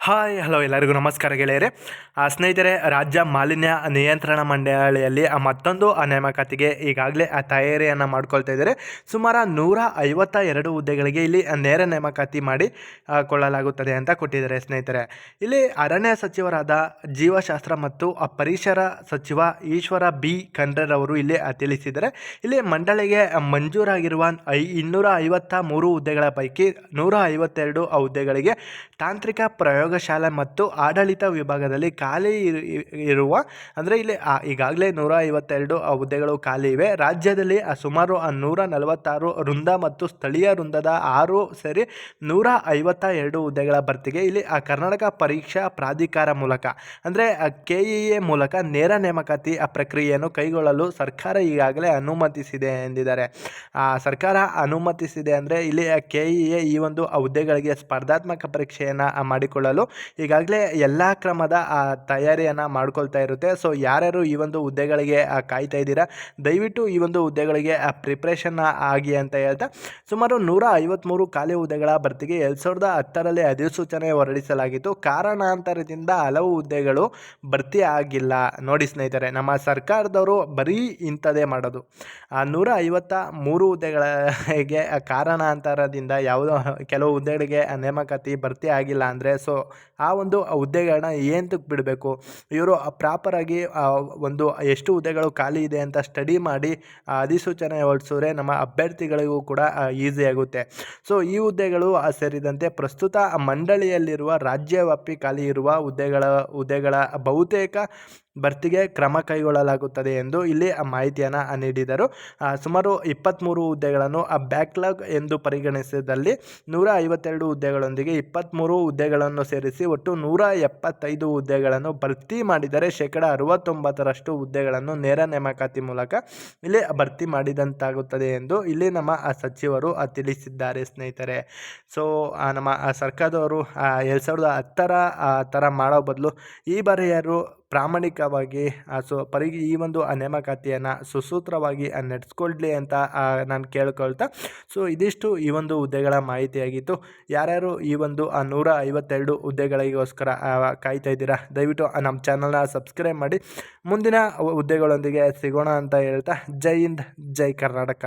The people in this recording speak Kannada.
ಹಾಯ್ ಹಲೋ ಎಲ್ಲರಿಗೂ ನಮಸ್ಕಾರ ಗೆಳೆಯರೆ. ಸ್ನೇಹಿತರೆ, ರಾಜ್ಯ ಮಾಲಿನ್ಯ ನಿಯಂತ್ರಣ ಮಂಡಳಿಯಲ್ಲಿ ಮತ್ತೊಂದು ನೇಮಕಾತಿಗೆ ಈಗಾಗಲೇ ತಯಾರಿಯನ್ನು ಮಾಡ್ಕೊಳ್ತಾ ಇದ್ದಾರೆ. ಸುಮಾರು 152 ಹುದ್ದೆಗಳಿಗೆ ಇಲ್ಲಿ ನೇರ ನೇಮಕಾತಿ ಮಾಡಿ ಕೊಳ್ಳಲಾಗುತ್ತದೆ ಅಂತ ಕೊಟ್ಟಿದ್ದಾರೆ. ಸ್ನೇಹಿತರೆ, ಇಲ್ಲಿ ಅರಣ್ಯ ಸಚಿವರಾದ ಜೀವಶಾಸ್ತ್ರ ಮತ್ತು ಪರಿಸರ ಸಚಿವ ಈಶ್ವರ ಬಿ ಖಂಡ್ರೆರವರು ಇಲ್ಲಿ ತಿಳಿಸಿದ್ದಾರೆ. ಇಲ್ಲಿ ಮಂಡಳಿಗೆ ಮಂಜೂರಾಗಿರುವ 253 ಹುದ್ದೆಗಳ ಪೈಕಿ 152 ಹುದ್ದೆಗಳಿಗೆ ತಾಂತ್ರಿಕ ಪ್ರಯೋಗಶಾಲೆ ಮತ್ತು ಆಡಳಿತ ವಿಭಾಗದಲ್ಲಿ ಖಾಲಿ ಇರುವ ಅಂದರೆ ಇಲ್ಲಿ ಈಗಾಗಲೇ 152 ಹುದ್ದೆಗಳು ಖಾಲಿ ಇವೆ. ರಾಜ್ಯದಲ್ಲಿ ಸುಮಾರು 146 ವೃಂದ ಮತ್ತು ಸ್ಥಳೀಯ ವೃಂದದ 6 ಸೇರಿ 152 ಹುದ್ದೆಗಳ ಭರ್ತಿಗೆ ಇಲ್ಲಿ ಕರ್ನಾಟಕ ಪರೀಕ್ಷಾ ಪ್ರಾಧಿಕಾರ ಮೂಲಕ ಅಂದರೆ KEA ಮೂಲಕ ನೇರ ನೇಮಕಾತಿ ಪ್ರಕ್ರಿಯೆಯನ್ನು ಕೈಗೊಳ್ಳಲು ಸರ್ಕಾರ ಈಗಾಗಲೇ ಅನುಮತಿಸಿದೆ ಎಂದಿದ್ದಾರೆ. ಸರ್ಕಾರ ಅನುಮತಿಸಿದೆ ಅಂದರೆ ಇಲ್ಲಿ KEA ಈ ಒಂದು ಹುದ್ದೆಗಳಿಗೆ ಸ್ಪರ್ಧಾತ್ಮಕ ಪರೀಕ್ಷೆಯನ್ನು ಮಾಡಿಕೊಳ್ಳಲು ಈಗಾಗಲೇ ಎಲ್ಲ ಕ್ರಮದ ತಯಾರಿಯನ್ನು ಮಾಡ್ಕೊಳ್ತಾ ಇರುತ್ತೆ. ಸೊ ಯಾರ್ಯಾರು ಈ ಒಂದು ಹುದ್ದೆಗಳಿಗೆ ಕಾಯ್ತಾ ಇದ್ದೀರಾ, ದಯವಿಟ್ಟು ಈ ಒಂದು ಹುದ್ದೆಗಳಿಗೆ ಪ್ರಿಪ್ರೇಷನ್ ಆಗಿ ಅಂತ ಹೇಳ್ತಾ, ಸುಮಾರು 153 ಖಾಲಿ ಹುದ್ದೆಗಳ ಭರ್ತಿಗೆ 2010ರಲ್ಲಿ ಅಧಿಸೂಚನೆ ಹೊರಡಿಸಲಾಗಿತ್ತು. ಕಾರಣಾಂತರದಿಂದ ಹಲವು ಹುದ್ದೆಗಳು ಭರ್ತಿ ಆಗಿಲ್ಲ. ನೋಡಿ ಸ್ನೇಹಿತರೆ, ನಮ್ಮ ಸರ್ಕಾರದವರು ಬರೀ ಇಂಥದೇ ಮಾಡೋದು. 153 ಹುದ್ದೆಗಳಿಗೆ ಕಾರಣಾಂತರದಿಂದ ಯಾವುದೋ ಕೆಲವು ಹುದ್ದೆಗಳಿಗೆ ನೇಮಕಾತಿ ಭರ್ತಿ ಆಗಿಲ್ಲ ಅಂದರೆ ಸೊ ಆ ಒಂದು ಹುದ್ದೆಗಳನ್ನ ಏನಕ್ಕೆ ಬಿಡಬೇಕು? ಇವರು ಪ್ರಾಪರಾಗಿ ಒಂದು ಎಷ್ಟು ಹುದ್ದೆಗಳು ಖಾಲಿ ಇದೆ ಅಂತ ಸ್ಟಡಿ ಮಾಡಿ ಅಧಿಸೂಚನೆ ಹೊರಡಿಸಿದ್ರೆ ನಮ್ಮ ಅಭ್ಯರ್ಥಿಗಳಿಗೂ ಕೂಡ ಈಸಿ ಆಗುತ್ತೆ. ಸೊ ಈ ಹುದ್ದೆಗಳು ಸೇರಿದಂತೆ ಪ್ರಸ್ತುತ ಮಂಡಳಿಯಲ್ಲಿರುವ ರಾಜ್ಯವ್ಯಾಪಿ ಖಾಲಿ ಇರುವ ಹುದ್ದೆಗಳ ಬಹುತೇಕ ಭರ್ತಿಗೆ ಕ್ರಮ ಕೈಗೊಳ್ಳಲಾಗುತ್ತದೆ ಎಂದು ಇಲ್ಲಿ ಮಾಹಿತಿಯನ್ನು ನೀಡಿದರು. ಸುಮಾರು 23 ಹುದ್ದೆಗಳನ್ನು ಬ್ಯಾಕ್ಲಾಗ್ ಎಂದು ಪರಿಗಣಿಸಿದಲ್ಲಿ 152 ಹುದ್ದೆಗಳೊಂದಿಗೆ 23 ಹುದ್ದೆಗಳನ್ನು ಸೇರಿಸಿ ಒಟ್ಟು 175 ಹುದ್ದೆಗಳನ್ನು ಭರ್ತಿ ಮಾಡಿದರೆ 69% ಹುದ್ದೆಗಳನ್ನು ನೇರ ನೇಮಕಾತಿ ಮೂಲಕ ಇಲ್ಲಿ ಭರ್ತಿ ಮಾಡಿದಂತಾಗುತ್ತದೆ ಎಂದು ಇಲ್ಲಿ ನಮ್ಮ ಸಚಿವರು ತಿಳಿಸಿದ್ದಾರೆ. ಸ್ನೇಹಿತರೆ, ಸೊ ನಮ್ಮ ಸರ್ಕಾರದವರು 2010ರ ಥರ ಮಾಡೋ ಬದಲು ಈ ಬಾರಿ ಯಾರು ಪ್ರಾಮಾಣಿಕವಾಗಿ ಈ ಒಂದು ನೇಮಕಾತಿಯನ್ನು ಸುಸೂತ್ರವಾಗಿ ನಡೆಸ್ಕೊಳ್ಲಿ ಅಂತ ನಾನು ಕೇಳ್ಕೊಳ್ತಾ, ಸೊ ಇದಿಷ್ಟು ಈ ಒಂದು ಹುದ್ದೆಗಳ ಮಾಹಿತಿಯಾಗಿತ್ತು. ಯಾರ್ಯಾರು ಈ ಒಂದು 152 ಹುದ್ದೆಗಳಿಗೋಸ್ಕರ ಕಾಯ್ತಾ ಇದ್ದೀರಾ, ದಯವಿಟ್ಟು ನಮ್ಮ ಚಾನಲ್ನ ಸಬ್ಸ್ಕ್ರೈಬ್ ಮಾಡಿ. ಮುಂದಿನ ಹುದ್ದೆಗಳೊಂದಿಗೆ ಸಿಗೋಣ ಅಂತ ಹೇಳ್ತಾ, ಜೈ ಹಿಂದ್, ಜೈ ಕರ್ನಾಟಕ.